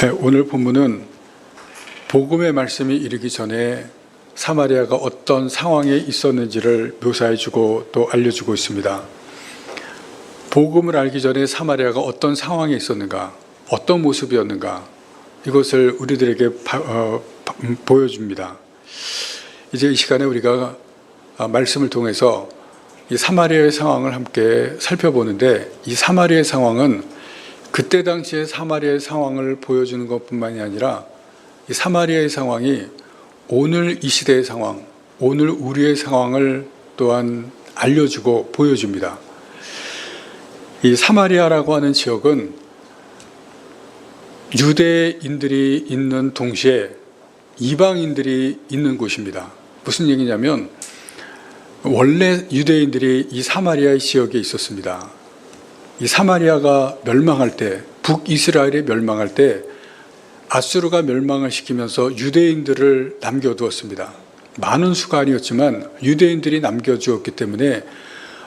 네, 오늘 본문은 복음의 말씀이 이르기 전에 사마리아가 어떤 상황에 있었는지를 묘사해주고 또 알려주고 있습니다. 복음을 알기 전에 사마리아가 어떤 상황에 있었는가, 어떤 모습이었는가, 이것을 우리들에게 보여줍니다. 이제 이 시간에 우리가 말씀을 통해서 이 사마리아의 상황을 함께 살펴보는데, 이 사마리아의 상황은 그때 당시의 사마리아의 상황을 보여주는 것뿐만이 아니라 이 사마리아의 상황이 오늘 이 시대의 상황, 오늘 우리의 상황을 또한 알려주고 보여줍니다. 이 사마리아라고 하는 지역은 유대인들이 있는 동시에 이방인들이 있는 곳입니다. 무슨 얘기냐면 원래 유대인들이 이 사마리아 지역에 있었습니다. 이 사마리아가 멸망할 때, 북이스라엘이 멸망할 때 아수르가 멸망을 시키면서 유대인들을 남겨두었습니다. 많은 수가 아니었지만 유대인들이 남겨주었기 때문에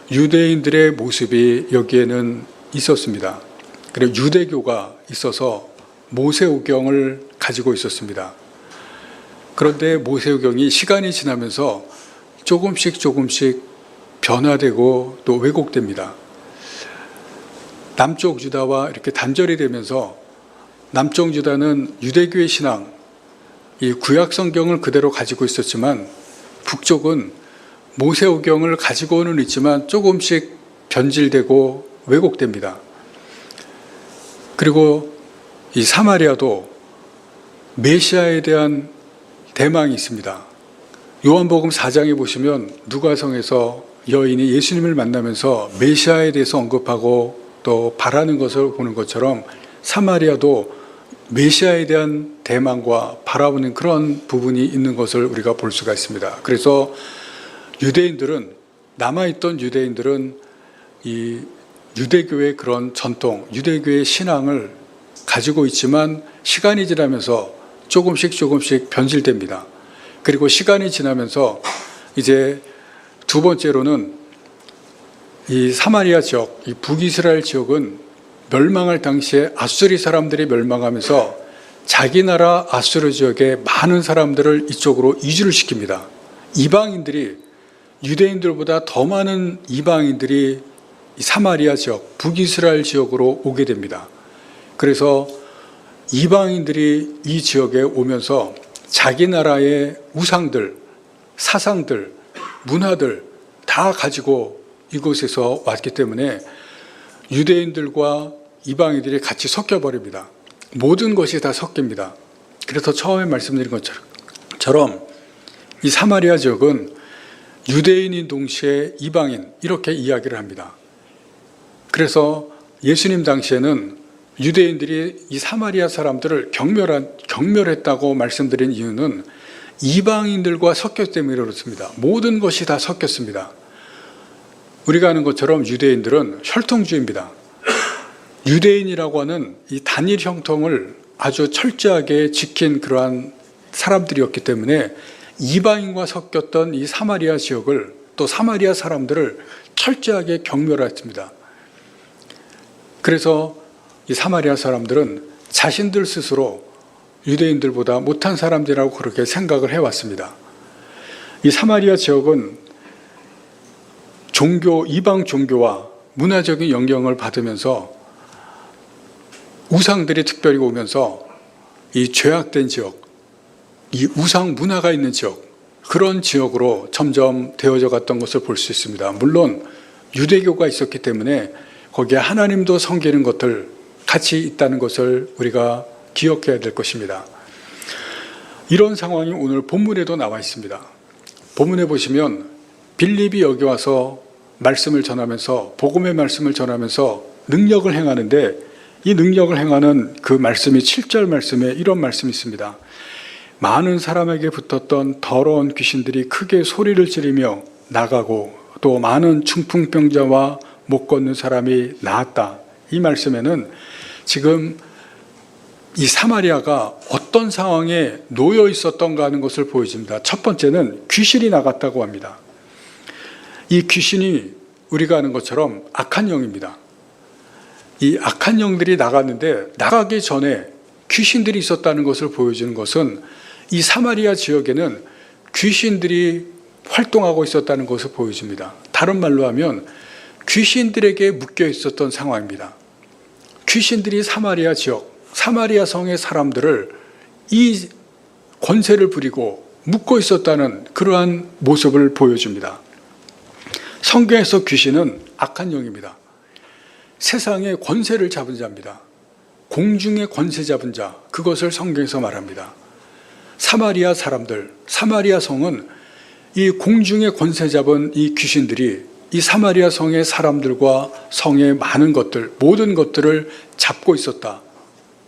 유대인들의 모습이 여기에는 있었습니다. 그리고 유대교가 있어서 모세오경을 가지고 있었습니다. 그런데 모세오경이 시간이 지나면서 조금씩 변화되고 또 왜곡됩니다. 남쪽 유다와 이렇게 단절이 되면서 남쪽 유다는 유대교의 신앙, 이 구약 성경을 그대로 가지고 있었지만 북쪽은 모세오경을 가지고는 있지만 조금씩 변질되고 왜곡됩니다. 그리고 이 사마리아도 메시아에 대한 대망이 있습니다. 요한복음 4장에 보시면 누가성에서 여인이 예수님을 만나면서 메시아에 대해서 언급하고 또 바라는 것을 보는 것처럼 사마리아도 메시아에 대한 대망과 바라보는 그런 부분이 있는 것을 우리가 볼 수가 있습니다. 그래서 유대인들은, 남아있던 유대인들은 이 유대교의 그런 전통, 유대교의 신앙을 가지고 있지만 시간이 지나면서 조금씩 변질됩니다. 그리고 시간이 지나면서 이제 두 번째로는 이 사마리아 지역, 이 북이스라엘 지역은 멸망할 당시에 아수리 사람들이 멸망하면서 자기 나라 아수르 지역에 많은 사람들을 이쪽으로 이주를 시킵니다. 이방인들이, 유대인들보다 더 많은 이방인들이 이 사마리아 지역, 북이스라엘 지역으로 오게 됩니다. 그래서 이방인들이 이 지역에 오면서 자기 나라의 우상들, 사상들, 문화들 다 가지고 이곳에서 왔기 때문에 유대인들과 이방인들이 같이 섞여버립니다. 모든 것이 다 섞입니다. 그래서 처음에 말씀드린 것처럼 이 사마리아 지역은 유대인인 동시에 이방인, 이렇게 이야기를 합니다. 그래서 예수님 당시에는 유대인들이 이 사마리아 사람들을 경멸했다고 말씀드린 이유는 이방인들과 섞였기 때문에 그렇습니다. 모든 것이 다 섞였습니다. 우리가 아는 것처럼 유대인들은 혈통주의입니다. 유대인이라고 하는 이 단일 형통을 아주 철저하게 지킨 그러한 사람들이었기 때문에 이방인과 섞였던 이 사마리아 지역을, 또 사마리아 사람들을 철저하게 경멸했습니다. 그래서 이 사마리아 사람들은 자신들 스스로 유대인들보다 못한 사람들이라고 그렇게 생각을 해왔습니다. 이 사마리아 지역은 이방 종교와 문화적인 영향을 받으면서 우상들이 특별히 오면서 이 죄악된 지역, 이 우상 문화가 있는 지역, 그런 지역으로 점점 되어져 갔던 것을 볼 수 있습니다. 물론 유대교가 있었기 때문에 거기에 하나님도 섬기는 것들 같이 있다는 것을 우리가 기억해야 될 것입니다. 이런 상황이 오늘 본문에도 나와 있습니다. 본문에 보시면 빌립이 여기 와서 말씀을 전하면서, 복음의 말씀을 전하면서 능력을 행하는데, 이 능력을 행하는 그 말씀이 7절 말씀에 이런 말씀이 있습니다. 많은 사람에게 붙었던 더러운 귀신들이 크게 소리를 지르며 나가고 또 많은 중풍병자와 못 걷는 사람이 나았다. 이 말씀에는 지금 이 사마리아가 어떤 상황에 놓여 있었던가 하는 것을 보여줍니다. 첫 번째는 귀신이 나갔다고 합니다. 이 귀신이 우리가 아는 것처럼 악한 영입니다. 이 악한 영들이 나갔는데 나가기 전에 귀신들이 있었다는 것을 보여주는 것은 이 사마리아 지역에는 귀신들이 활동하고 있었다는 것을 보여줍니다. 다른 말로 하면 귀신들에게 묶여 있었던 상황입니다. 귀신들이 사마리아 지역, 사마리아 성의 사람들을 이 권세를 부리고 묶고 있었다는 그러한 모습을 보여줍니다. 성경에서 귀신은 악한 영입니다. 세상의 권세를 잡은 자입니다. 공중의 권세 잡은 자, 그것을 성경에서 말합니다. 사마리아 사람들, 사마리아 성은 이 공중의 권세 잡은 이 귀신들이 이 사마리아 성의 사람들과 성의 많은 것들, 모든 것들을 잡고 있었다,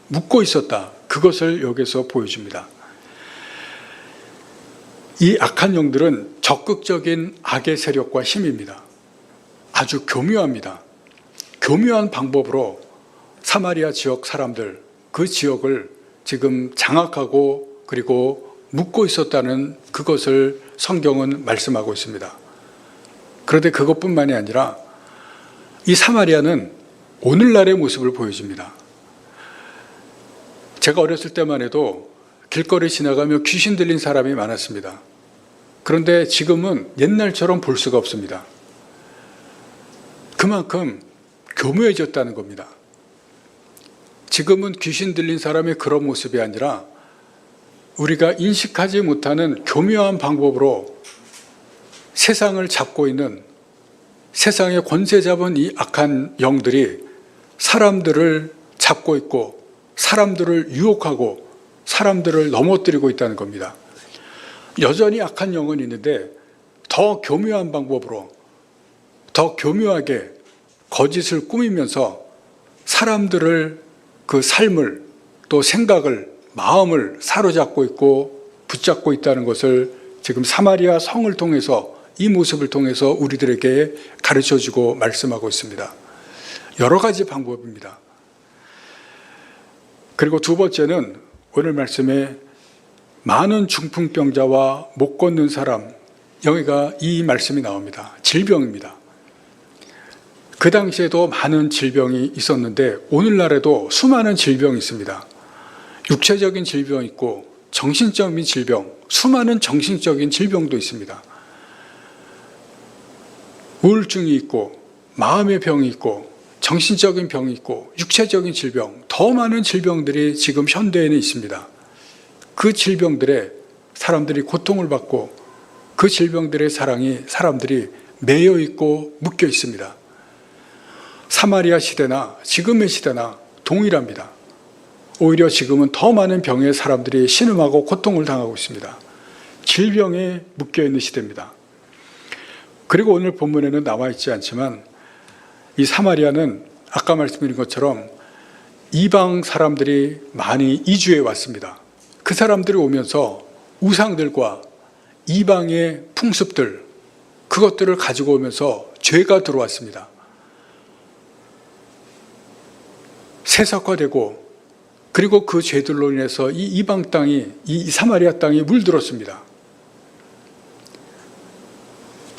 묶고 있었다, 그것을 여기서 보여줍니다. 이 악한 영들은 적극적인 악의 세력과 힘입니다. 아주 교묘합니다. 교묘한 방법으로 사마리아 지역 사람들, 그 지역을 지금 장악하고 그리고 묶고 있었다는 그것을 성경은 말씀하고 있습니다. 그런데 그것뿐만이 아니라 이 사마리아는 오늘날의 모습을 보여줍니다. 제가 어렸을 때만 해도 길거리 지나가며 귀신 들린 사람이 많았습니다. 그런데 지금은 옛날처럼 볼 수가 없습니다. 그만큼 교묘해졌다는 겁니다. 지금은 귀신 들린 사람의 그런 모습이 아니라 우리가 인식하지 못하는 교묘한 방법으로 세상을 잡고 있는, 세상의 권세 잡은 이 악한 영들이 사람들을 잡고 있고 사람들을 유혹하고 사람들을 넘어뜨리고 있다는 겁니다. 여전히 악한 영은 있는데 더 교묘한 방법으로, 더 교묘하게 거짓을 꾸미면서 사람들을, 그 삶을, 또 생각을, 마음을 사로잡고 있고 붙잡고 있다는 것을 지금 사마리아 성을 통해서, 이 모습을 통해서 우리들에게 가르쳐주고 말씀하고 있습니다. 여러 가지 방법입니다. 그리고 두 번째는 오늘 말씀에 많은 중풍병자와 못 걷는 사람, 여기가 이 말씀이 나옵니다. 질병입니다. 그 당시에도 많은 질병이 있었는데 오늘날에도 수많은 질병이 있습니다. 육체적인 질병이 있고 정신적인 질병, 수많은 정신적인 질병도 있습니다. 우울증이 있고 마음의 병이 있고 정신적인 병이 있고 육체적인 질병, 더 많은 질병들이 지금 현대에는 있습니다. 그 질병들에 사람들이 고통을 받고 그 질병들의 사람들이 매여 있고 묶여 있습니다. 사마리아 시대나 지금의 시대나 동일합니다. 오히려 지금은 더 많은 병에 사람들이 신음하고 고통을 당하고 있습니다. 질병에 묶여 있는 시대입니다. 그리고 오늘 본문에는 나와 있지 않지만 이 사마리아는 아까 말씀드린 것처럼 이방 사람들이 많이 이주해 왔습니다. 그 사람들이 오면서 우상들과 이방의 풍습들, 그것들을 가지고 오면서 죄가 들어왔습니다. 세속화되고 그리고 그 죄들로 인해서 이 이방 땅이, 이 사마리아 땅이 물들었습니다.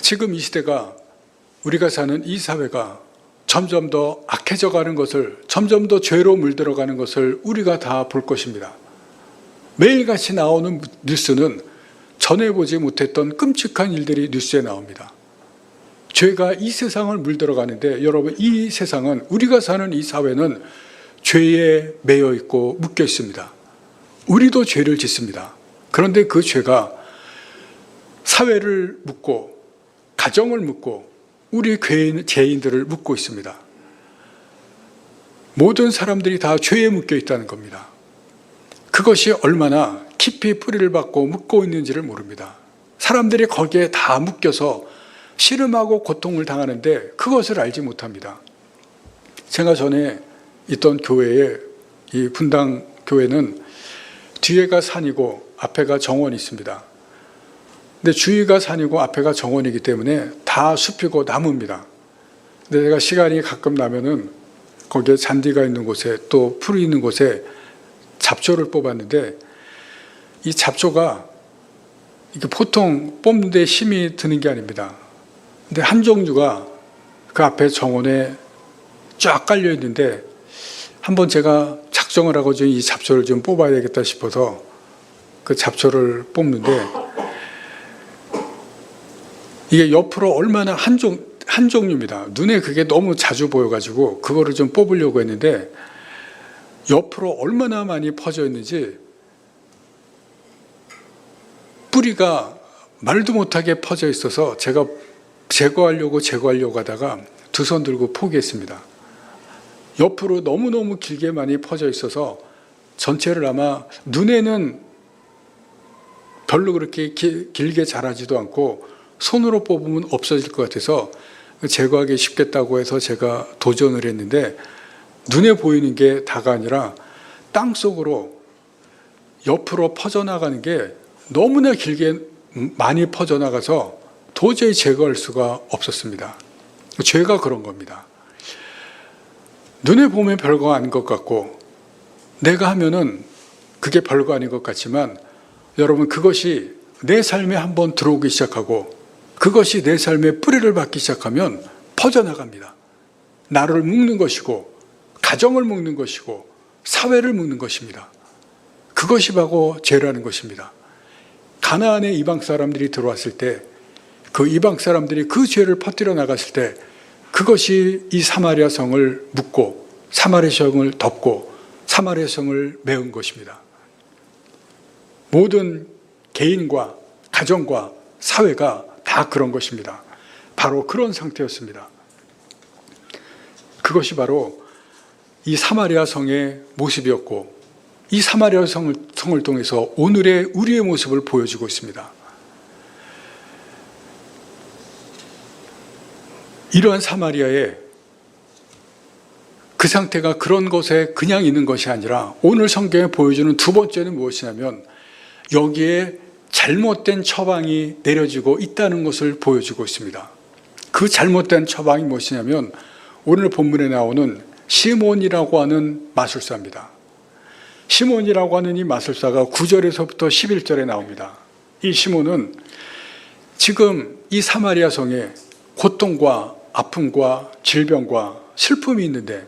지금 이 시대가, 우리가 사는 이 사회가 점점 더 악해져 가는 것을, 점점 더 죄로 물들어가는 것을 우리가 다 볼 것입니다. 매일같이 나오는 뉴스는 전해보지 못했던 끔찍한 일들이 뉴스에 나옵니다. 죄가 이 세상을 물들어가는데 여러분, 이 세상은, 우리가 사는 이 사회는 죄에 매여 있고 묶여 있습니다. 우리도 죄를 짓습니다. 그런데 그 죄가 사회를 묶고 가정을 묶고 우리 죄인들을 묶고 있습니다. 모든 사람들이 다 죄에 묶여 있다는 겁니다. 그것이 얼마나 깊이 뿌리를 받고 묶고 있는지를 모릅니다. 사람들이 거기에 다 묶여서 신음하고 고통을 당하는데 그것을 알지 못합니다. 제가 전에 있던 교회에, 이 분당 교회는 뒤에가 산이고 앞에가 정원이 있습니다. 근데 주위가 산이고 앞에가 정원이기 때문에 다 숲이고 나무입니다. 근데 제가 시간이 가끔 나면은 거기에 잔디가 있는 곳에 또 풀이 있는 곳에 잡초를 뽑았는데 이 잡초가 이게 보통 뽑는데 힘이 드는 게 아닙니다. 근데 한 종류가 그 앞에 정원에 쫙 깔려 있는데 한번 제가 작정을 하고 이 잡초를 좀 뽑아야 되겠다 싶어서 그 잡초를 뽑는데 이게 옆으로 얼마나 한 종류입니다. 눈에 그게 너무 자주 보여가지고 그거를 좀 뽑으려고 했는데 옆으로 얼마나 많이 퍼져 있는지 뿌리가 말도 못하게 퍼져 있어서 제가 제거하려고 하다가 두 손 들고 포기했습니다. 옆으로 너무너무 길게 많이 퍼져 있어서 전체를 아마 눈에는 별로 그렇게 길게 자라지도 않고 손으로 뽑으면 없어질 것 같아서 제거하기 쉽겠다고 해서 제가 도전을 했는데 눈에 보이는 게 다가 아니라 땅속으로 옆으로 퍼져나가는 게 너무나 길게 많이 퍼져나가서 도저히 제거할 수가 없었습니다. 죄가 그런 겁니다. 눈에 보면 별거 아닌 것 같고 내가 하면은 그게 별거 아닌 것 같지만 여러분 그것이 내 삶에 한번 들어오기 시작하고 그것이 내 삶에 뿌리를 받기 시작하면 퍼져나갑니다. 나를 묶는 것이고 가정을 묶는 것이고 사회를 묶는 것입니다. 그것이 바로 죄라는 것입니다. 가나안에 이방 사람들이 들어왔을 때 그 이방 사람들이 그 죄를 퍼뜨려 나갔을 때 그것이 이 사마리아 성을 묶고 사마리아 성을 덮고 사마리아 성을 메운 것입니다. 모든 개인과 가정과 사회가 다 그런 것입니다. 바로 그런 상태였습니다. 그것이 바로 이 사마리아 성의 모습이었고 이 사마리아 성을 통해서 오늘의 우리의 모습을 보여주고 있습니다. 이러한 사마리아에 그 상태가 그런 곳에 그냥 있는 것이 아니라 오늘 성경에 보여주는 두 번째는 무엇이냐면 여기에 잘못된 처방이 내려지고 있다는 것을 보여주고 있습니다. 그 잘못된 처방이 무엇이냐면 오늘 본문에 나오는 시몬이라고 하는 마술사입니다. 시몬이라고 하는 이 마술사가 9절에서부터 11절에 나옵니다. 이 시몬은 지금 이 사마리아 성에 고통과 아픔과 질병과 슬픔이 있는데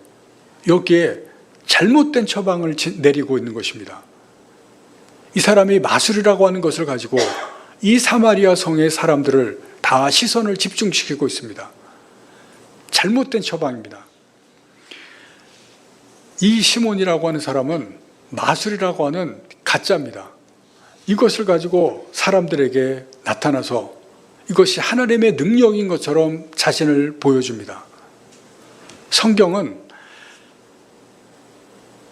여기에 잘못된 처방을 내리고 있는 것입니다. 이 사람이 마술이라고 하는 것을 가지고 이 사마리아 성의 사람들을 다 시선을 집중시키고 있습니다. 잘못된 처방입니다. 이 시몬이라고 하는 사람은 마술이라고 하는 가짜입니다. 이것을 가지고 사람들에게 나타나서 이것이 하나님의 능력인 것처럼 자신을 보여줍니다. 성경은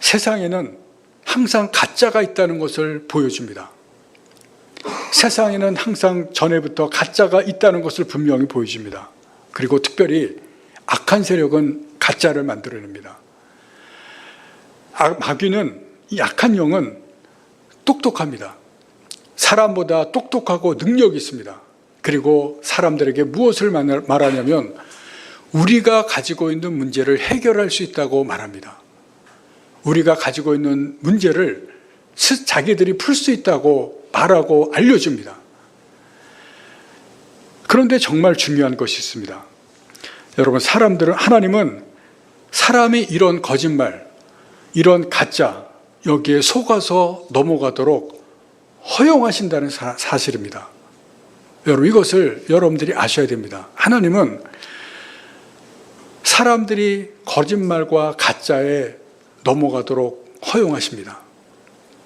세상에는 항상 가짜가 있다는 것을 보여줍니다. 세상에는 항상 전에부터 가짜가 있다는 것을 분명히 보여줍니다. 그리고 특별히 악한 세력은 가짜를 만들어냅니다. 마귀는, 이 악한 영은 똑똑합니다. 사람보다 똑똑하고 능력이 있습니다. 그리고 사람들에게 무엇을 말하냐면 우리가 가지고 있는 문제를 해결할 수 있다고 말합니다. 우리가 가지고 있는 문제를 자기들이 풀 수 있다고 말하고 알려줍니다. 그런데 정말 중요한 것이 있습니다. 여러분, 하나님은 사람이 이런 거짓말, 이런 가짜, 여기에 속아서 넘어가도록 허용하신다는 사실입니다. 여러분, 이것을 여러분들이 아셔야 됩니다. 하나님은 사람들이 거짓말과 가짜에 넘어가도록 허용하십니다.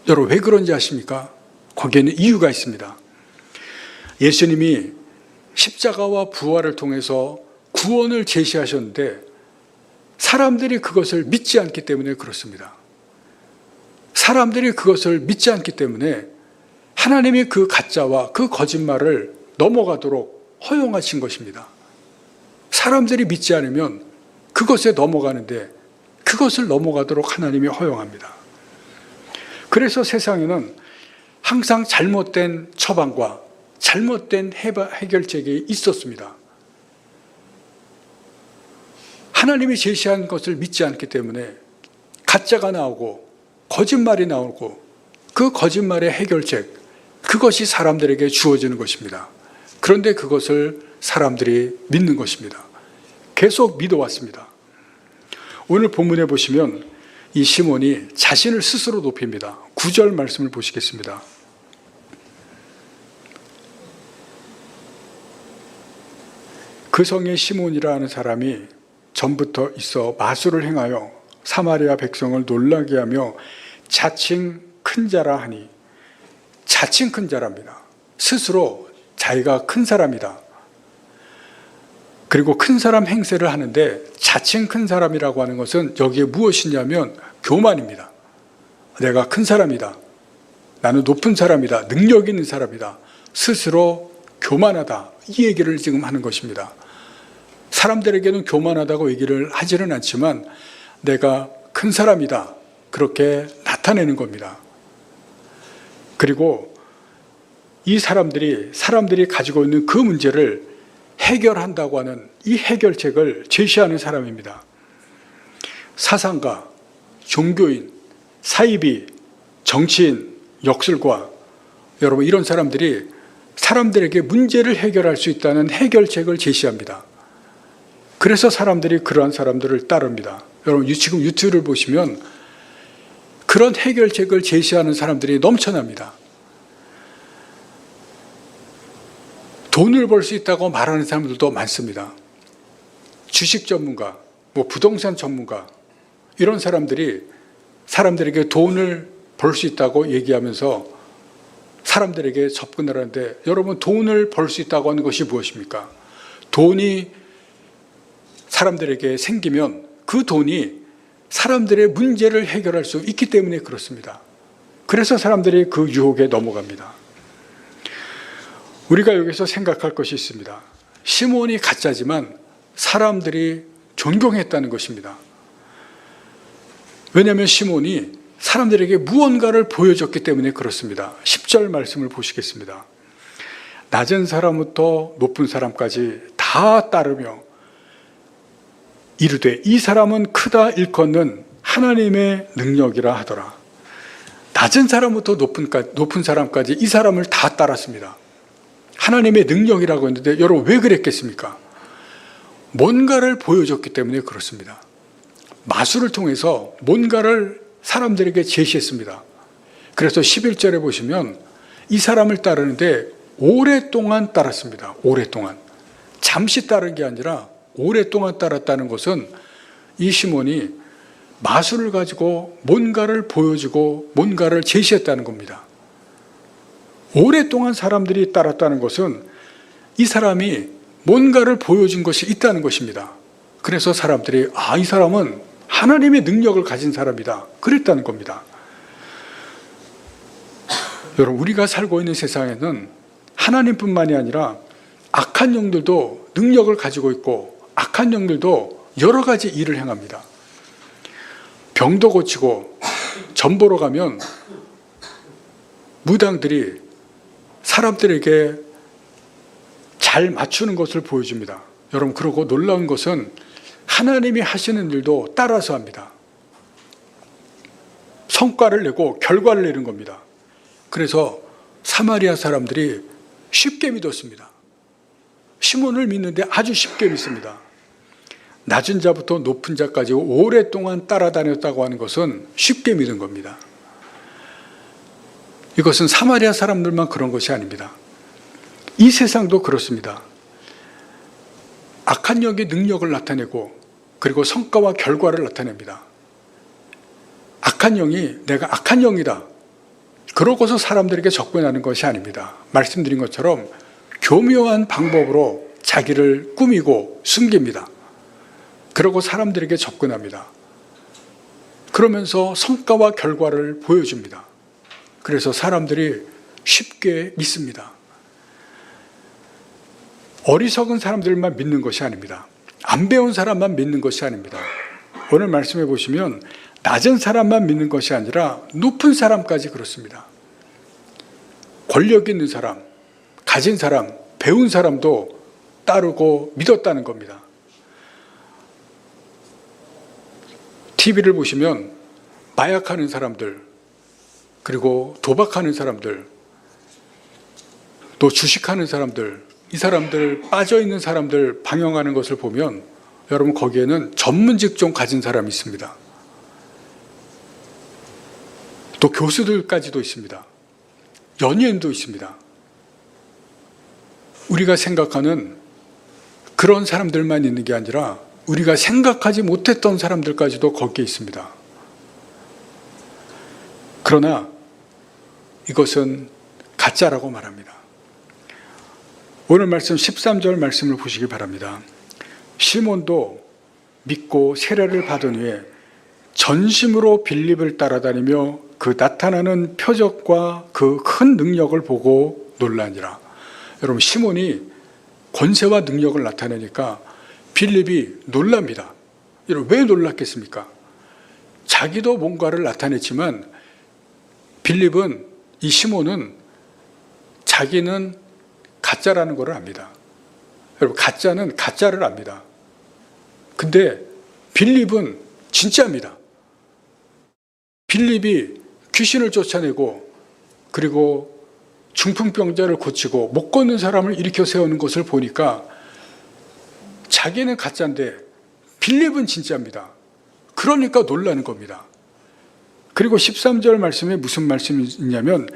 여러분, 왜 그런지 아십니까? 거기에는 이유가 있습니다. 예수님이 십자가와 부활을 통해서 구원을 제시하셨는데 사람들이 그것을 믿지 않기 때문에 그렇습니다. 사람들이 그것을 믿지 않기 때문에 하나님이 그 가짜와 그 거짓말을 넘어가도록 허용하신 것입니다. 사람들이 믿지 않으면 그것에 넘어가는데 그것을 넘어가도록 하나님이 허용합니다. 그래서 세상에는 항상 잘못된 처방과 잘못된 해결책이 있었습니다. 하나님이 제시한 것을 믿지 않기 때문에 가짜가 나오고 거짓말이 나오고 그 거짓말의 해결책, 그것이 사람들에게 주어지는 것입니다. 그런데 그것을 사람들이 믿는 것입니다. 계속 믿어왔습니다. 오늘 본문에 보시면 이 시몬이 자신을 스스로 높입니다. 9절 말씀을 보시겠습니다. 그 성에 시몬이라 하는 사람이 전부터 있어 마술을 행하여 사마리아 백성을 놀라게 하며 자칭 큰 자라 하니, 자칭 큰 자랍니다. 스스로 자기가 큰 사람이다. 그리고 큰 사람 행세를 하는데 자칭 큰 사람이라고 하는 것은 여기에 무엇이냐면 교만입니다. 내가 큰 사람이다. 나는 높은 사람이다. 능력 있는 사람이다. 스스로 교만하다. 이 얘기를 지금 하는 것입니다. 사람들에게는 교만하다고 얘기를 하지는 않지만 내가 큰 사람이다. 그렇게 나타내는 겁니다. 그리고 이 사람들이 가지고 있는 그 문제를 해결한다고 하는 이 해결책을 제시하는 사람입니다. 사상가, 종교인, 사이비, 정치인, 역술가, 여러분 이런 사람들이 사람들에게 문제를 해결할 수 있다는 해결책을 제시합니다. 그래서 사람들이 그러한 사람들을 따릅니다. 여러분 지금 유튜브를 보시면 그런 해결책을 제시하는 사람들이 넘쳐납니다. 돈을 벌 수 있다고 말하는 사람들도 많습니다. 주식 전문가, 부동산 전문가, 이런 사람들이 사람들에게 돈을 벌 수 있다고 얘기하면서 사람들에게 접근을 하는데, 여러분 돈을 벌 수 있다고 하는 것이 무엇입니까? 돈이 사람들에게 생기면 그 돈이 사람들의 문제를 해결할 수 있기 때문에 그렇습니다. 그래서 사람들이 그 유혹에 넘어갑니다. 우리가 여기서 생각할 것이 있습니다. 시몬이 가짜지만 사람들이 존경했다는 것입니다. 왜냐하면 시몬이 사람들에게 무언가를 보여줬기 때문에 그렇습니다. 10절 말씀을 보시겠습니다. 낮은 사람부터 높은 사람까지 다 따르며 이르되 이 사람은 크다 일컫는 하나님의 능력이라 하더라. 낮은 사람부터 높은 사람까지 이 사람을 다 따랐습니다. 하나님의 능력이라고 했는데 여러분 왜 그랬겠습니까? 뭔가를 보여줬기 때문에 그렇습니다. 마술을 통해서 뭔가를 사람들에게 제시했습니다. 그래서 11절에 보시면 이 사람을 따르는데 오랫동안 따랐습니다. 오랫동안. 잠시 따른 게 아니라 오랫동안 따랐다는 것은 이 시몬이 마술을 가지고 뭔가를 보여주고 뭔가를 제시했다는 겁니다. 오랫동안 사람들이 따랐다는 것은 이 사람이 뭔가를 보여준 것이 있다는 것입니다. 그래서 사람들이 이 사람은 하나님의 능력을 가진 사람이다. 그랬다는 겁니다. 여러분 우리가 살고 있는 세상에는 하나님뿐만이 아니라 악한 영들도 능력을 가지고 있고 악한 영들도 여러 가지 일을 행합니다. 병도 고치고 점 보러 가면 무당들이 사람들에게 잘 맞추는 것을 보여줍니다. 여러분 그러고 놀라운 것은 하나님이 하시는 일도 따라서 합니다. 성과를 내고 결과를 내는 겁니다. 그래서 사마리아 사람들이 쉽게 믿었습니다. 시몬을 믿는데 아주 쉽게 믿습니다. 낮은 자부터 높은 자까지 오랫동안 따라다녔다고 하는 것은 쉽게 믿은 겁니다. 이것은 사마리아 사람들만 그런 것이 아닙니다. 이 세상도 그렇습니다. 악한 영의 능력을 나타내고 그리고 성과와 결과를 나타냅니다. 악한 영이 내가 악한 영이다. 그러고서 사람들에게 접근하는 것이 아닙니다. 말씀드린 것처럼 교묘한 방법으로 자기를 꾸미고 숨깁니다. 그러고 사람들에게 접근합니다. 그러면서 성과와 결과를 보여줍니다. 그래서 사람들이 쉽게 믿습니다. 어리석은 사람들만 믿는 것이 아닙니다. 안 배운 사람만 믿는 것이 아닙니다. 오늘 말씀해 보시면 낮은 사람만 믿는 것이 아니라 높은 사람까지 그렇습니다. 권력 있는 사람, 가진 사람, 배운 사람도 따르고 믿었다는 겁니다. TV를 보시면 마약하는 사람들, 그리고 도박하는 사람들, 또 주식하는 사람들, 이 사람들 빠져있는 사람들 방영하는 것을 보면 여러분 거기에는 전문 직종 가진 사람이 있습니다. 또 교수들까지도 있습니다. 연예인도 있습니다. 우리가 생각하는 그런 사람들만 있는 게 아니라 우리가 생각하지 못했던 사람들까지도 거기에 있습니다. 그러나 이것은 가짜라고 말합니다. 오늘 말씀 13절 말씀을 보시기 바랍니다. 시몬도 믿고 세례를 받은 후에 전심으로 빌립을 따라다니며 그 나타나는 표적과 그 큰 능력을 보고 놀라니라. 여러분, 시몬이 권세와 능력을 나타내니까 빌립이 놀랍니다. 여러분, 왜 놀랐겠습니까? 자기도 뭔가를 나타냈지만 빌립은, 이 시몬은 자기는 가짜라는 것을 압니다. 여러분, 가짜는 가짜를 압니다. 근데 빌립은 진짜입니다. 빌립이 귀신을 쫓아내고 그리고 중풍병자를 고치고 못 걷는 사람을 일으켜 세우는 것을 보니까 자기는 가짜인데 빌립은 진짜입니다. 그러니까 놀라는 겁니다. 그리고 13절 말씀에 무슨 말씀이 있냐면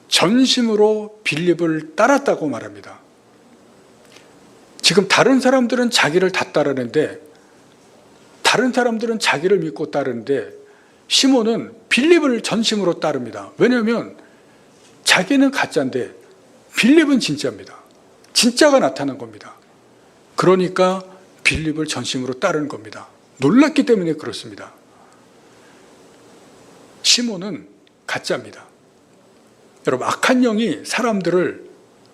전심으로 빌립을 따랐다고 말합니다. 지금 다른 사람들은 자기를 다 따르는데, 다른 사람들은 자기를 믿고 따르는데 시몬은 빌립을 전심으로 따릅니다. 왜냐하면 자기는 가짜인데 빌립은 진짜입니다. 진짜가 나타난 겁니다. 그러니까 빌립을 전심으로 따르는 겁니다. 놀랐기 때문에 그렇습니다. 시몬은 가짜입니다. 여러분, 악한 영이 사람들을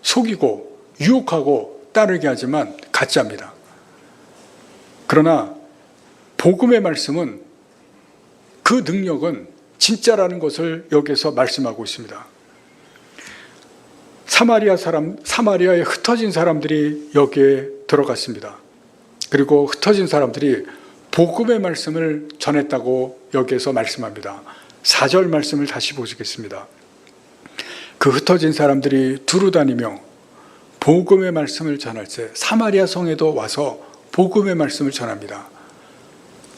속이고 유혹하고 따르게 하지만 가짜입니다. 그러나 복음의 말씀은, 그 능력은 진짜라는 것을 여기서 말씀하고 있습니다. 사마리아에 흩어진 사람들이 여기에 들어갔습니다. 그리고 흩어진 사람들이 복음의 말씀을 전했다고 여기에서 말씀합니다. 4절 말씀을 다시 보시겠습니다. 그 흩어진 사람들이 두루 다니며 복음의 말씀을 전할 때 사마리아 성에도 와서 복음의 말씀을 전합니다.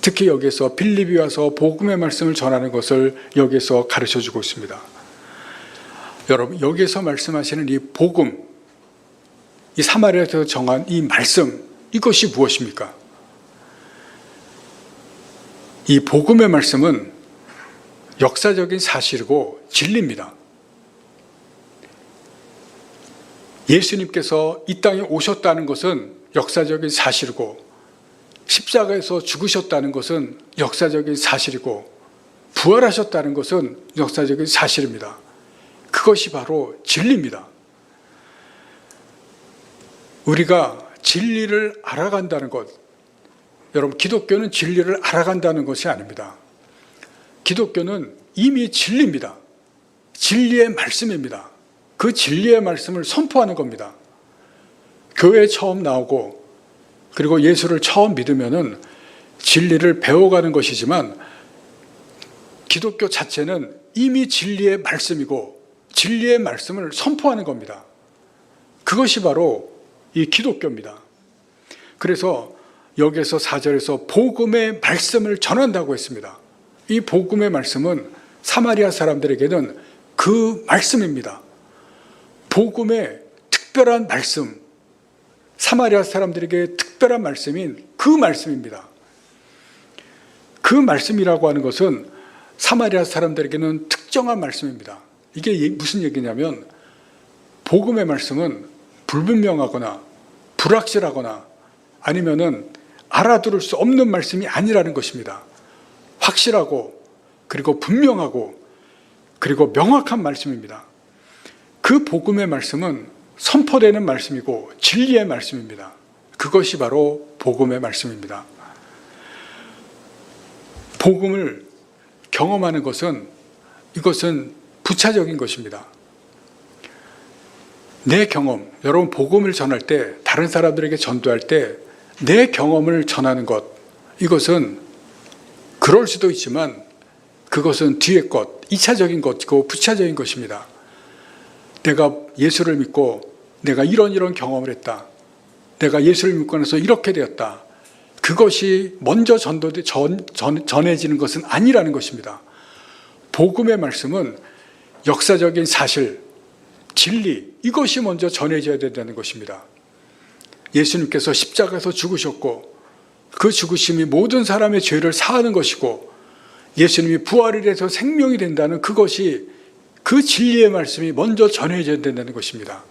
특히 여기서 빌립이 와서 복음의 말씀을 전하는 것을 여기서 가르쳐주고 있습니다. 여러분, 여기서 말씀하시는 이 복음, 이 사마리아에서 정한 이 말씀, 이것이 무엇입니까? 이 복음의 말씀은 역사적인 사실이고 진리입니다. 예수님께서 이 땅에 오셨다는 것은 역사적인 사실이고, 십자가에서 죽으셨다는 것은 역사적인 사실이고, 부활하셨다는 것은 역사적인 사실입니다. 그것이 바로 진리입니다. 우리가 진리를 알아간다는 것, 여러분, 기독교는 진리를 알아간다는 것이 아닙니다. 기독교는 이미 진리입니다. 진리의 말씀입니다. 그 진리의 말씀을 선포하는 겁니다. 교회에 처음 나오고 그리고 예수를 처음 믿으면은 진리를 배워가는 것이지만, 기독교 자체는 이미 진리의 말씀이고 진리의 말씀을 선포하는 겁니다. 그것이 바로 이 기독교입니다. 그래서 여기서 4절에서 복음의 말씀을 전한다고 했습니다. 이 복음의 말씀은 사마리아 사람들에게는 그 말씀입니다. 복음의 특별한 말씀, 사마리아 사람들에게 특별한 말씀인 그 말씀입니다. 그 말씀이라고 하는 것은 사마리아 사람들에게는 특정한 말씀입니다. 이게 무슨 얘기냐면, 복음의 말씀은 불분명하거나 불확실하거나 아니면은 알아들을 수 없는 말씀이 아니라는 것입니다. 확실하고 그리고 분명하고 그리고 명확한 말씀입니다. 그 복음의 말씀은 선포되는 말씀이고 진리의 말씀입니다. 그것이 바로 복음의 말씀입니다. 복음을 경험하는 것은, 이것은 부차적인 것입니다. 내 경험, 여러분, 복음을 전할 때, 다른 사람들에게 전도할 때 내 경험을 전하는 것, 이것은 그럴 수도 있지만 그것은 뒤의 것, 2차적인 것이고 부차적인 것입니다. 내가 예수를 믿고 내가 이런 경험을 했다, 내가 예수를 믿고 나서 이렇게 되었다, 그것이 먼저 전해지는 것은 아니라는 것입니다. 복음의 말씀은 역사적인 사실, 진리, 이것이 먼저 전해져야 된다는 것입니다. 예수님께서 십자가에서 죽으셨고 그 죽으심이 모든 사람의 죄를 사하는 것이고 예수님이 부활을 해서 생명이 된다는 그것이, 그 진리의 말씀이 먼저 전해져야 된다는 것입니다.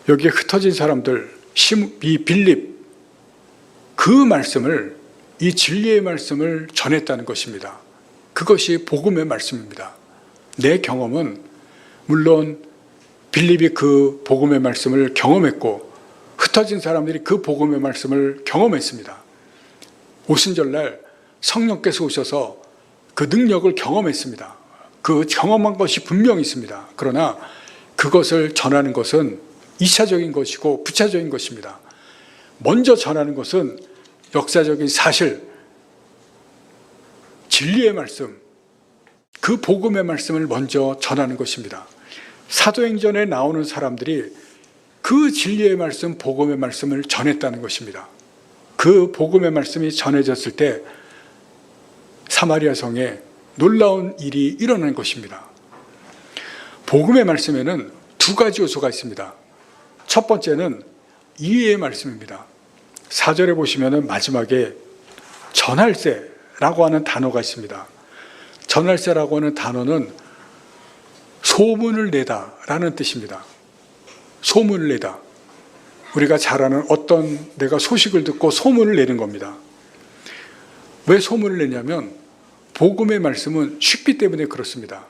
여기에 흩어진 사람들, 이 빌립, 그 말씀을, 이 진리의 말씀을 전했다는 것입니다. 그것이 복음의 말씀입니다. 내 경험은 물론 빌립이 그 복음의 말씀을 경험했고 흩어진 사람들이 그 복음의 말씀을 경험했습니다. 오순절날 성령께서 오셔서 그 능력을 경험했습니다. 그 경험한 것이 분명히 있습니다. 그러나 그것을 전하는 것은 2차적인 것이고 부차적인 것입니다. 먼저 전하는 것은 역사적인 사실, 진리의 말씀, 그 복음의 말씀을 먼저 전하는 것입니다. 사도행전에 나오는 사람들이 그 진리의 말씀, 복음의 말씀을 전했다는 것입니다. 그 복음의 말씀이 전해졌을 때 사마리아 성에 놀라운 일이 일어난 것입니다. 복음의 말씀에는 두 가지 요소가 있습니다. 첫 번째는 이해의 말씀입니다. 4절에 보시면 마지막에 전할세라고 하는 단어가 있습니다. 전할세라고 하는 단어는 소문을 내다 라는 뜻입니다. 소문을 내다. 우리가 잘 아는 어떤 내가 소식을 듣고 소문을 내는 겁니다. 왜 소문을 내냐면 복음의 말씀은 쉽기 때문에 그렇습니다.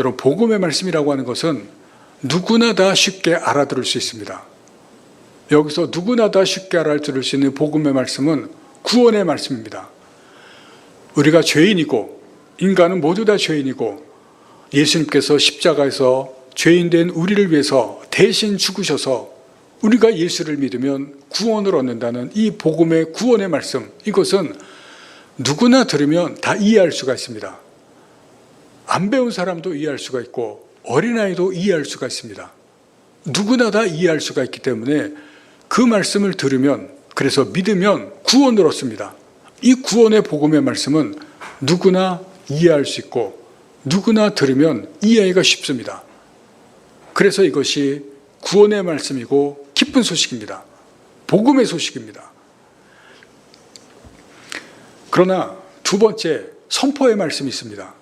여러분, 복음의 말씀이라고 하는 것은 누구나 다 쉽게 알아들을 수 있습니다. 여기서 누구나 다 쉽게 알아들을 수 있는 복음의 말씀은 구원의 말씀입니다. 우리가 죄인이고 인간은 모두 다 죄인이고 예수님께서 십자가에서 죄인된 우리를 위해서 대신 죽으셔서 우리가 예수를 믿으면 구원을 얻는다는 이 복음의 구원의 말씀, 이것은 누구나 들으면 다 이해할 수가 있습니다. 안 배운 사람도 이해할 수가 있고 어린아이도 이해할 수가 있습니다. 누구나 다 이해할 수가 있기 때문에 그 말씀을 들으면, 그래서 믿으면 구원을 얻습니다. 이 구원의 복음의 말씀은 누구나 이해할 수 있고 누구나 들으면 이해하기가 쉽습니다. 그래서 이것이 구원의 말씀이고 기쁜 소식입니다. 복음의 소식입니다. 그러나 두 번째, 선포의 말씀이 있습니다.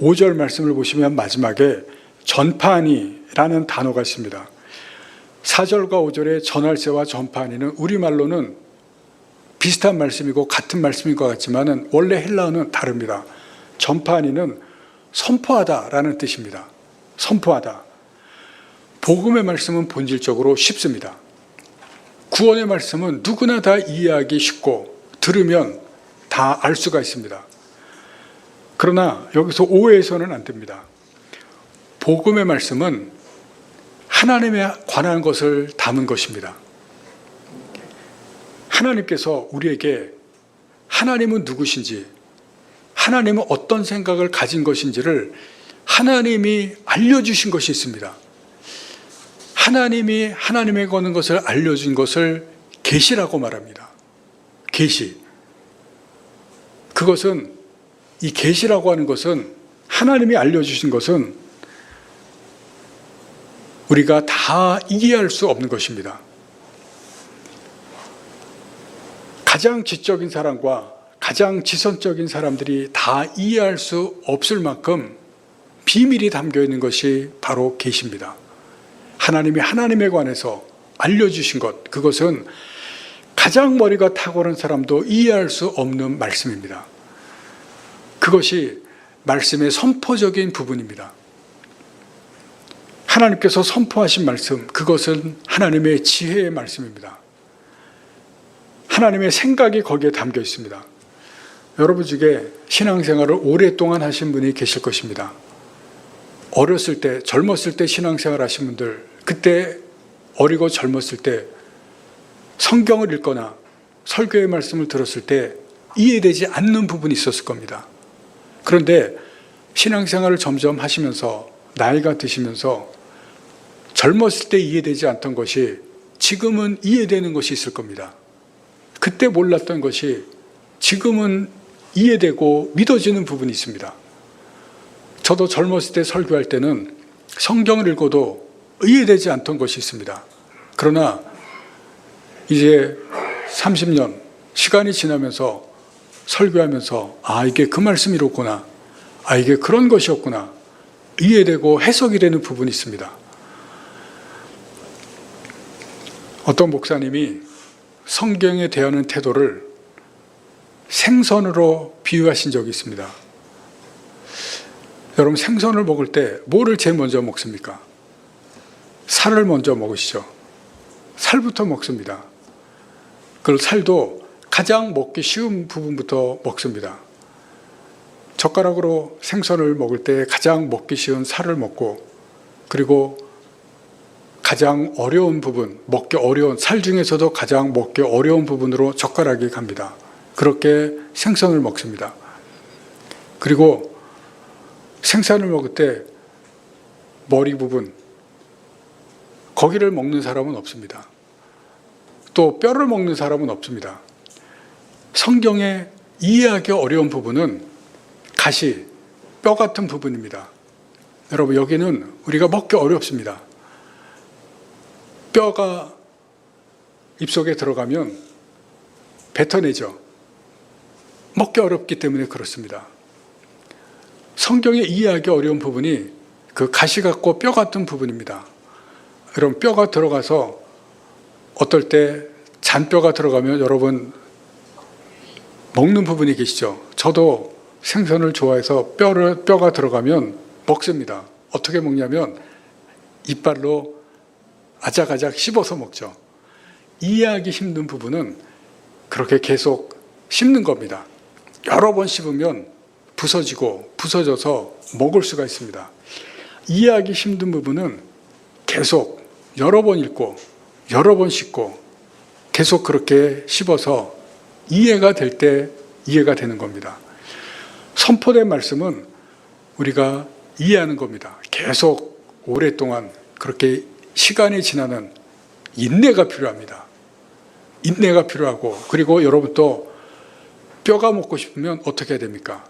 5절 말씀을 보시면 마지막에 전파하니라는 단어가 있습니다. 4절과 5절의 전할세와 전파하니는 우리말로는 비슷한 말씀이고 같은 말씀인 것 같지만 원래 헬라어는 다릅니다. 전파하니는 선포하다라는 뜻입니다. 선포하다. 복음의 말씀은 본질적으로 쉽습니다. 구원의 말씀은 누구나 다 이해하기 쉽고 들으면 다 알 수가 있습니다. 그러나 여기서 오해해서는 안 됩니다. 복음의 말씀은 하나님에 관한 것을 담은 것입니다. 하나님께서 우리에게 하나님은 누구신지, 하나님은 어떤 생각을 가진 것인지를 하나님이 알려주신 것이 있습니다. 하나님이 하나님에 관한 것을 알려준 것을 계시라고 말합니다. 계시. 그것은, 이 계시라고 하는 것은, 하나님이 알려주신 것은 우리가 다 이해할 수 없는 것입니다. 가장 지적인 사람과 가장 지선적인 사람들이 다 이해할 수 없을 만큼 비밀이 담겨 있는 것이 바로 계시입니다. 하나님이 하나님에 관해서 알려주신 것, 그것은 가장 머리가 탁월한 사람도 이해할 수 없는 말씀입니다. 그것이 말씀의 선포적인 부분입니다. 하나님께서 선포하신 말씀, 그것은 하나님의 지혜의 말씀입니다. 하나님의 생각이 거기에 담겨 있습니다. 여러분 중에 신앙생활을 오랫동안 하신 분이 계실 것입니다. 어렸을 때, 젊었을 때 신앙생활 하신 분들, 그때 어리고 젊었을 때 성경을 읽거나 설교의 말씀을 들었을 때 이해되지 않는 부분이 있었을 겁니다. 그런데 신앙생활을 점점 하시면서 나이가 드시면서 젊었을 때 이해되지 않던 것이 지금은 이해되는 것이 있을 겁니다. 그때 몰랐던 것이 지금은 이해되고 믿어지는 부분이 있습니다. 저도 젊었을 때 설교할 때는 성경을 읽어도 이해되지 않던 것이 있습니다. 그러나 이제 30년 시간이 지나면서 설교하면서 이게 그 말씀이었구나, 이게 그런 것이었구나, 이해되고 해석이 되는 부분이 있습니다. 어떤 목사님이 성경에 대하는 태도를 생선으로 비유하신 적이 있습니다. 여러분, 생선을 먹을 때 뭐를 제일 먼저 먹습니까? 살을 먼저 먹으시죠. 살부터 먹습니다. 그 살도 가장 먹기 쉬운 부분부터 먹습니다. 젓가락으로 생선을 먹을 때 가장 먹기 쉬운 살을 먹고, 그리고 가장 어려운 부분, 먹기 어려운 살 중에서도 가장 먹기 어려운 부분으로 젓가락이 갑니다. 그렇게 생선을 먹습니다. 그리고 생선을 먹을 때 머리 부분, 거기를 먹는 사람은 없습니다. 또 뼈를 먹는 사람은 없습니다. 성경에 이해하기 어려운 부분은 가시, 뼈 같은 부분입니다. 여러분, 여기는 우리가 먹기 어렵습니다. 뼈가 입속에 들어가면 뱉어내죠. 먹기 어렵기 때문에 그렇습니다. 성경에 이해하기 어려운 부분이 그 가시 같고 뼈 같은 부분입니다. 여러분, 뼈가 들어가서 어떨 때 잔뼈가 들어가면 여러분 먹는 부분이 계시죠. 저도 생선을 좋아해서 뼈가 들어가면 먹습니다. 어떻게 먹냐면 이빨로 아작아작 씹어서 먹죠. 이해하기 힘든 부분은 그렇게 계속 씹는 겁니다. 여러 번 씹으면 부서지고 부서져서 먹을 수가 있습니다. 이해하기 힘든 부분은 계속 여러 번 읽고 여러 번 씹고 계속 그렇게 씹어서 이해가 될 때 이해가 되는 겁니다. 선포된 말씀은 우리가 이해하는 겁니다. 계속 오랫동안 그렇게 시간이 지나는 인내가 필요합니다. 인내가 필요하고, 그리고 여러분 또 뼈가 먹고 싶으면 어떻게 해야 됩니까?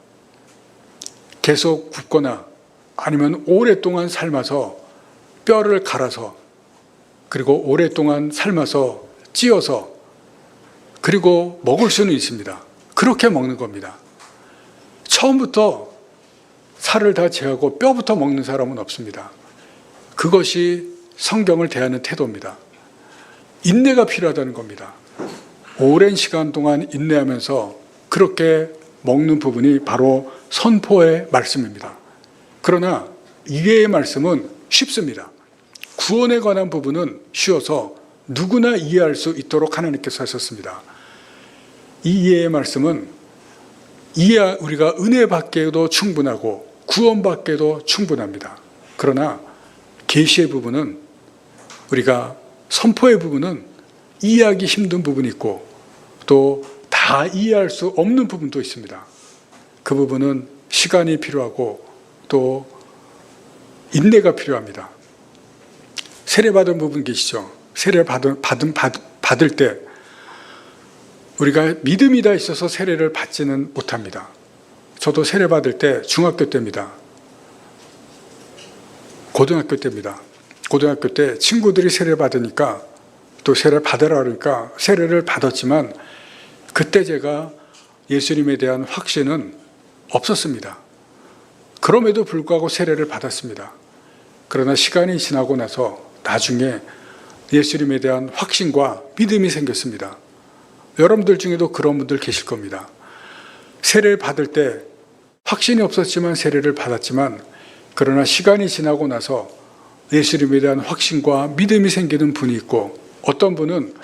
계속 굽거나 아니면 오랫동안 삶아서 뼈를 갈아서, 그리고 오랫동안 삶아서 찧어서, 그리고 먹을 수는 있습니다. 그렇게 먹는 겁니다. 처음부터 살을 다 제하고 뼈부터 먹는 사람은 없습니다. 그것이 성경을 대하는 태도입니다. 인내가 필요하다는 겁니다. 오랜 시간 동안 인내하면서 그렇게 먹는 부분이 바로 선포의 말씀입니다. 그러나 이해의 말씀은 쉽습니다. 구원에 관한 부분은 쉬워서 누구나 이해할 수 있도록 하나님께서 하셨습니다. 이 이해의 말씀은 우리가 은혜 받기에도 충분하고 구원 받기에도 충분합니다. 그러나 계시의 부분은, 우리가 선포의 부분은 이해하기 힘든 부분이 있고 또 다 이해할 수 없는 부분도 있습니다. 그 부분은 시간이 필요하고 또 인내가 필요합니다. 세례받은 부분 계시죠? 세례 받을 때 우리가 믿음이 다 있어서 세례를 받지는 못합니다. 저도 세례 받을 때 중학교 때입니다. 고등학교 때입니다. 고등학교 때 친구들이 세례 받으니까 또 세례를 받으라 그러니까 세례를 받았지만 그때 제가 예수님에 대한 확신은 없었습니다. 그럼에도 불구하고 세례를 받았습니다. 그러나 시간이 지나고 나서 나중에 예수님에 대한 확신과 믿음이 생겼습니다. 여러분들 중에도 그런 분들 계실 겁니다. 세례를 받을 때 확신이 없었지만 세례를 받았지만, 그러나 시간이 지나고 나서 예수님에 대한 확신과 믿음이 생기는 분이 있고, 어떤 분은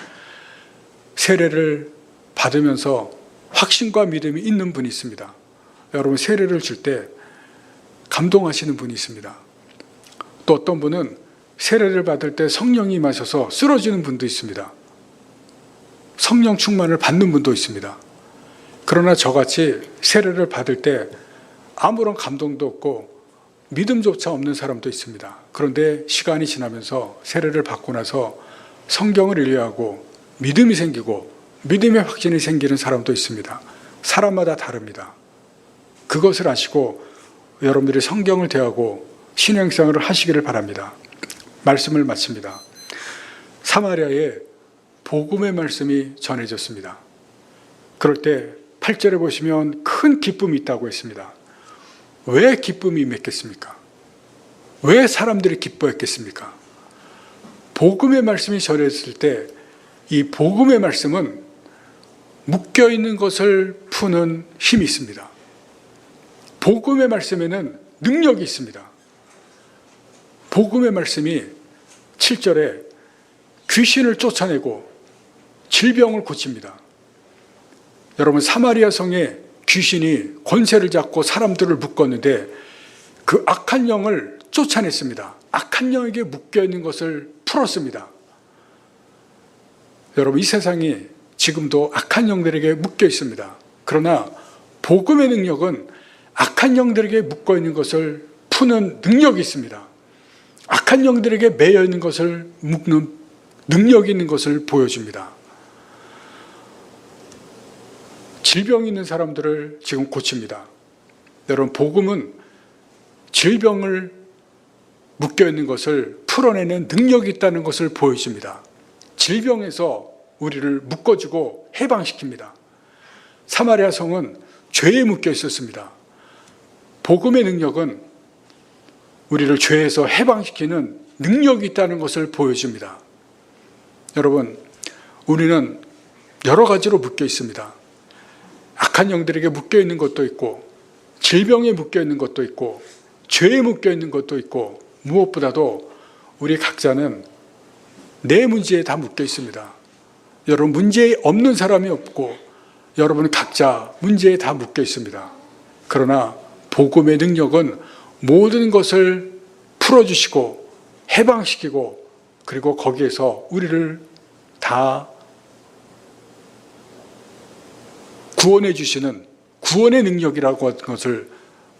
세례를 받으면서 확신과 믿음이 있는 분이 있습니다. 여러분, 세례를 줄 때 감동하시는 분이 있습니다. 또 어떤 분은 세례를 받을 때 성령이 임하셔서 쓰러지는 분도 있습니다. 성령 충만을 받는 분도 있습니다. 그러나 저같이 세례를 받을 때 아무런 감동도 없고 믿음조차 없는 사람도 있습니다. 그런데 시간이 지나면서 세례를 받고 나서 성경을 이해하고 믿음이 생기고 믿음의 확신이 생기는 사람도 있습니다. 사람마다 다릅니다. 그것을 아시고 여러분들이 성경을 대하고 신앙생활을 하시기를 바랍니다. 말씀을 마칩니다. 사마리아에 복음의 말씀이 전해졌습니다. 그럴 때 8절에 보시면 큰 기쁨이 있다고 했습니다. 왜 기쁨이 임했겠습니까? 왜 사람들이 기뻐했겠습니까? 복음의 말씀이 전해졌을 때 이 복음의 말씀은 묶여있는 것을 푸는 힘이 있습니다. 복음의 말씀에는 능력이 있습니다. 복음의 말씀이 7절에 귀신을 쫓아내고 질병을 고칩니다. 여러분, 사마리아 성에 귀신이 권세를 잡고 사람들을 묶었는데 그 악한 영을 쫓아냈습니다. 악한 영에게 묶여있는 것을 풀었습니다. 여러분, 이 세상이 지금도 악한 영들에게 묶여 있습니다. 그러나 복음의 능력은 악한 영들에게 묶어 있는 것을 푸는 능력이 있습니다. 악한 영들에게 매여 있는 것을 묶는 능력이 있는 것을 보여줍니다. 질병이 있는 사람들을 지금 고칩니다. 여러분, 복음은 질병을 묶여 있는 것을 풀어내는 능력이 있다는 것을 보여줍니다. 질병에서 우리를 묶어주고 해방시킵니다. 사마리아 성은 죄에 묶여 있었습니다. 복음의 능력은 우리를 죄에서 해방시키는 능력이 있다는 것을 보여줍니다. 여러분, 우리는 여러 가지로 묶여 있습니다. 악한 영들에게 묶여 있는 것도 있고, 질병에 묶여 있는 것도 있고, 죄에 묶여 있는 것도 있고, 무엇보다도 우리 각자는 내 문제에 다 묶여 있습니다. 여러분, 문제 없는 사람이 없고 여러분 각자 문제에 다 묶여 있습니다. 그러나 복음의 능력은 모든 것을 풀어주시고 해방시키고 그리고 거기에서 우리를 다 구원해 주시는 구원의 능력이라고 하는 것을,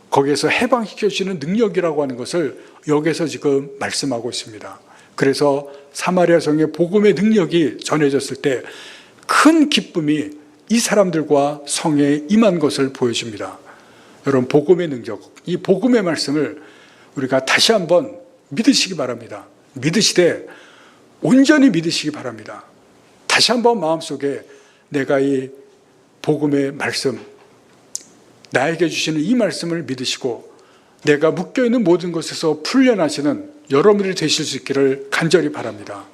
거기에서 해방시켜 주시는 능력이라고 하는 것을 여기서 지금 말씀하고 있습니다. 그래서 사마리아 성의 복음의 능력이 전해졌을 때 큰 기쁨이 이 사람들과 성에 임한 것을 보여줍니다. 여러분, 복음의 능력, 이 복음의 말씀을 우리가 다시 한번 믿으시기 바랍니다. 믿으시되 온전히 믿으시기 바랍니다. 다시 한번 마음속에 내가 이 복음의 말씀, 나에게 주시는 이 말씀을 믿으시고 내가 묶여있는 모든 것에서 풀려나시는 여러분들이 되실 수 있기를 간절히 바랍니다.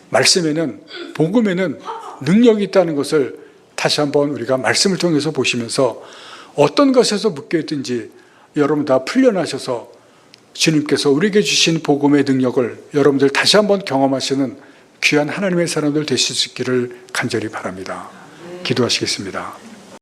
말씀에는, 복음에는 능력이 있다는 것을 다시 한번 우리가 말씀을 통해서 보시면서 어떤 것에서 묶여있든지 여러분 다 풀려나셔서 주님께서 우리에게 주신 복음의 능력을 여러분들 다시 한번 경험하시는 귀한 하나님의 사람들 되실 수 있기를 간절히 바랍니다. 기도하시겠습니다.